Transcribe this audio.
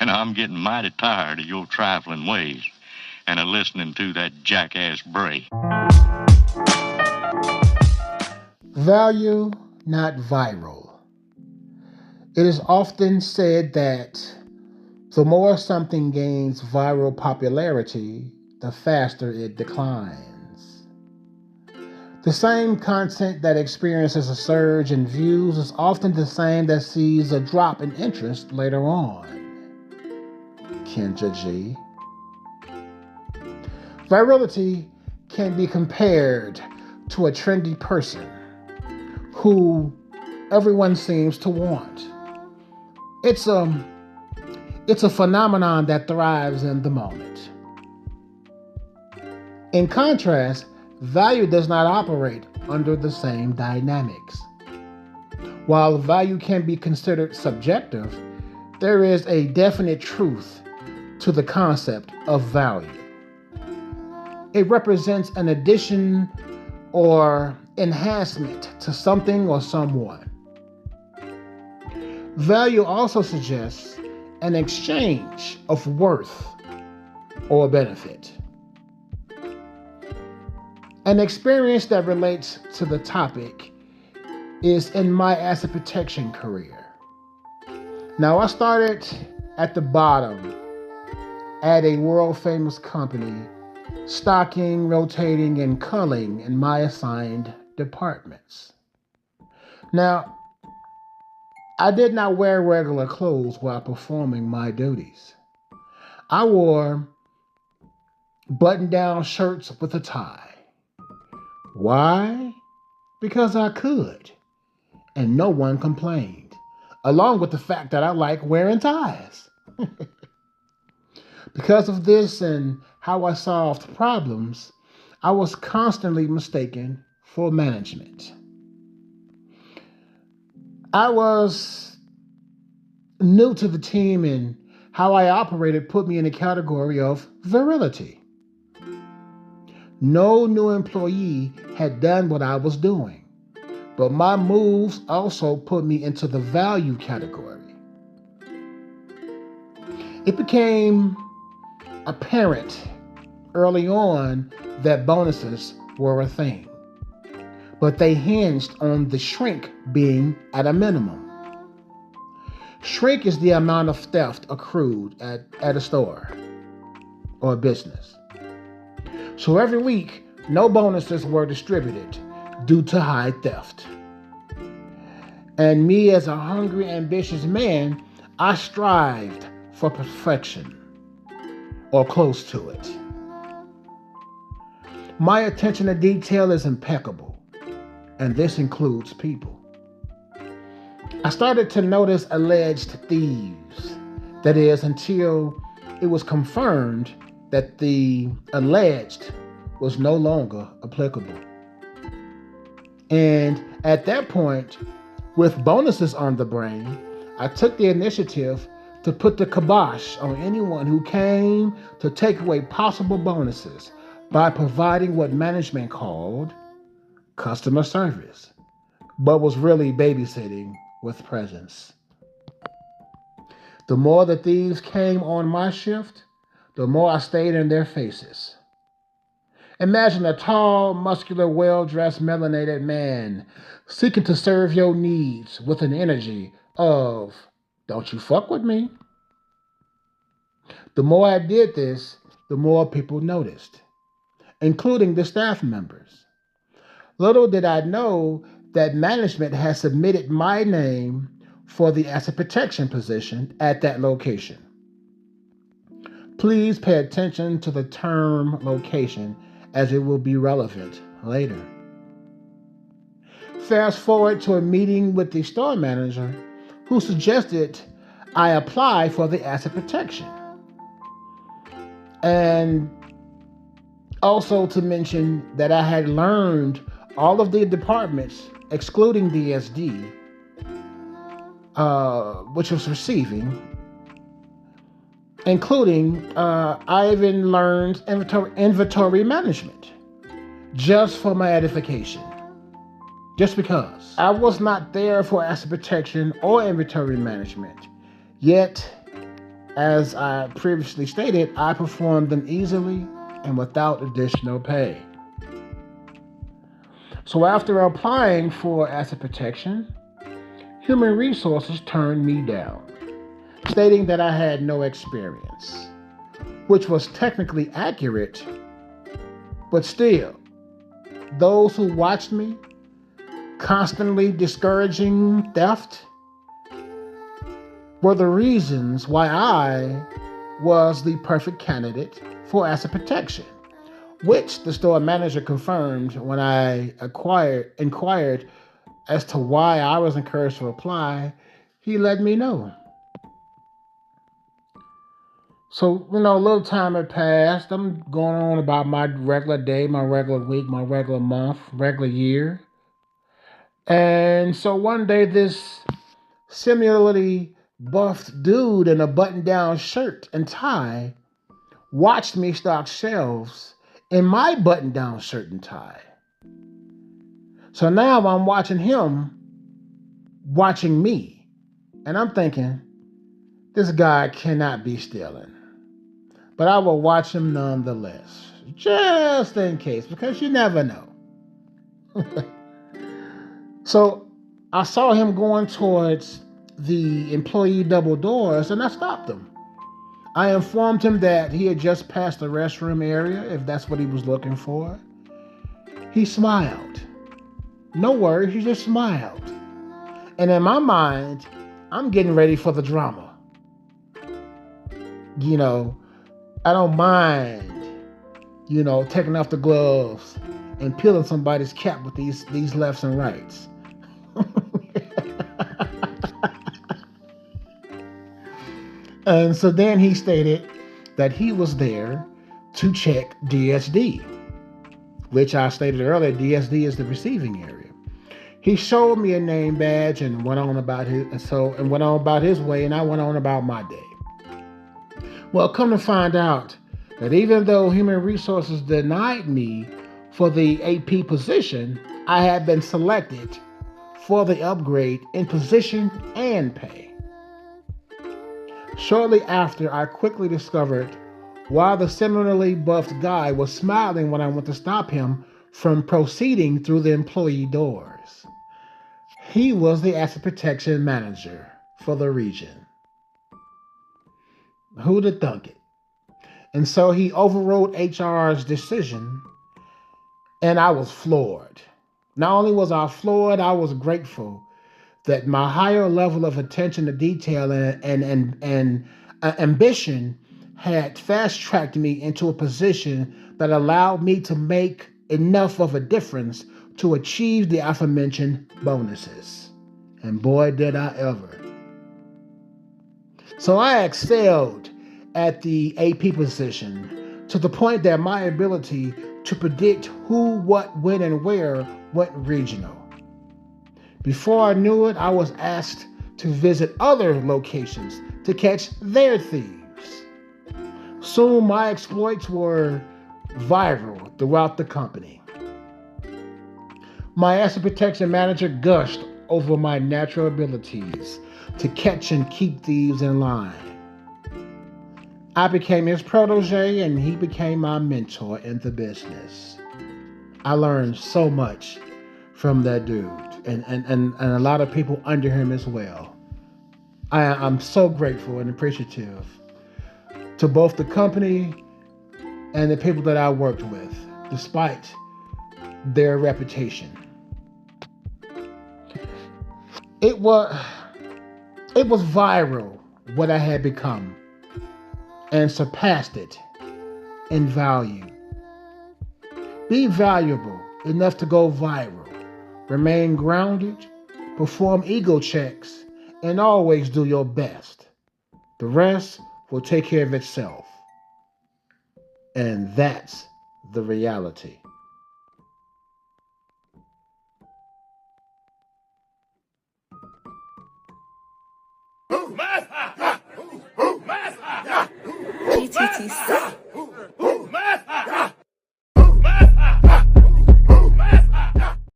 and I'm getting mighty tired of your trifling ways and of listening to that jackass Bray. Value, not viral. It is often said that the more something gains viral popularity, the faster it declines. The same content that experiences a surge in views is often the same that sees a drop in interest later on. Kenja G. Virality can be compared to a trendy person who everyone seems to want. It's a phenomenon that thrives in the moment. In contrast, value does not operate under the same dynamics. While value can be considered subjective, there is a definite truth to the concept of value. It represents an addition or enhancement to something or someone. Value also suggests an exchange of worth or benefit. An experience that relates to the topic is in my asset protection career. Now, I started at the bottom at a world-famous company, stocking, rotating, and culling in my assigned departments. Now, I did not wear regular clothes while performing my duties. I wore button-down shirts with a tie. Why? Because I could, and no one complained, along with the fact that I like wearing ties. Because of this and how I solved problems, I was constantly mistaken for management. I was new to the team, and how I operated put me in a category of virility. No new employee had done what I was doing, but my moves also put me into the value category. It became apparent early on that bonuses were a thing, but they hinged on the shrink being at a minimum. Shrink is the amount of theft accrued at a store or a business. So every week, no bonuses were distributed due to high theft. And me, as a hungry, ambitious man, I strived for perfection, or close to it. My attention to detail is impeccable, and this includes people. I started to notice alleged thieves. That is, until it was confirmed that the alleged was no longer applicable. And at that point, with bonuses on the brain, I took the initiative to put the kibosh on anyone who came to take away possible bonuses by providing what management called customer service, but was really babysitting with presence. The more the thieves came on my shift, the more I stayed in their faces. Imagine a tall, muscular, well-dressed, melanated man seeking to serve your needs with an energy of, "Don't you fuck with me." The more I did this, the more people noticed, including the staff members. Little did I know that management had submitted my name for the asset protection position at that location. Please pay attention to the term location, as it will be relevant later. Fast forward to a meeting with the store manager, who suggested I apply for the asset protection. And also to mention that I had learned all of the departments, excluding DSD, which was receiving, including I even learned inventory management, just for my edification. Just because. I was not there for asset protection or inventory management, yet As I previously stated, I performed them easily and without additional pay. So after applying for asset protection, Human Resources turned me down, stating that I had no experience, which was technically accurate, but still, those who watched me constantly discouraging theft were the reasons why I was the perfect candidate for asset protection, which the store manager confirmed when I inquired as to why I was encouraged to apply. He let me know. So, a little time had passed. I'm going on about my regular day, my regular week, my regular month, regular year. And so one day, this similarly buffed dude in a button down shirt and tie watched me stock shelves in my button down shirt and tie. So now I'm watching him watching me. And I'm thinking, this guy cannot be stealing. But I will watch him nonetheless, just in case, because you never know. So I saw him going towards the employee double doors, and I stopped him. I informed him that he had just passed the restroom area, if that's what he was looking for. He smiled. No worries, he just smiled. And in my mind, I'm getting ready for the drama. I don't mind, taking off the gloves and peeling somebody's cap with these lefts and rights. And so then he stated that he was there to check DSD, which I stated earlier, DSD is the receiving area. He showed me a name badge and went on about his way, and I went on about my day. Well, come to find out that even though Human Resources denied me for the AP position, I had been selected for the upgrade in position and pay. Shortly after, I quickly discovered why the similarly buffed guy was smiling when I went to stop him from proceeding through the employee doors. He was the asset protection manager for the region. Who'd have thunk it? And so he overrode HR's decision, and I was floored. Not only was I floored, I was grateful that my higher level of attention to detail and ambition had fast-tracked me into a position that allowed me to make enough of a difference to achieve the aforementioned bonuses. And boy, did I ever. So I excelled at the AP position to the point that my ability to predict who, what, when, and where went regional. Before I knew it, I was asked to visit other locations to catch their thieves. Soon my exploits were viral throughout the company. My asset protection manager gushed over my natural abilities to catch and keep thieves in line. I became his protege and he became my mentor in the business. I learned so much from that dude and a lot of people under him as well. I'm so grateful and appreciative to both the company and the people that I worked with, despite their reputation. It was viral what I had become and surpassed it in value. Be valuable enough to go viral. Remain grounded, perform ego checks, and always do your best. The rest will take care of itself. And that's the reality. GTTC.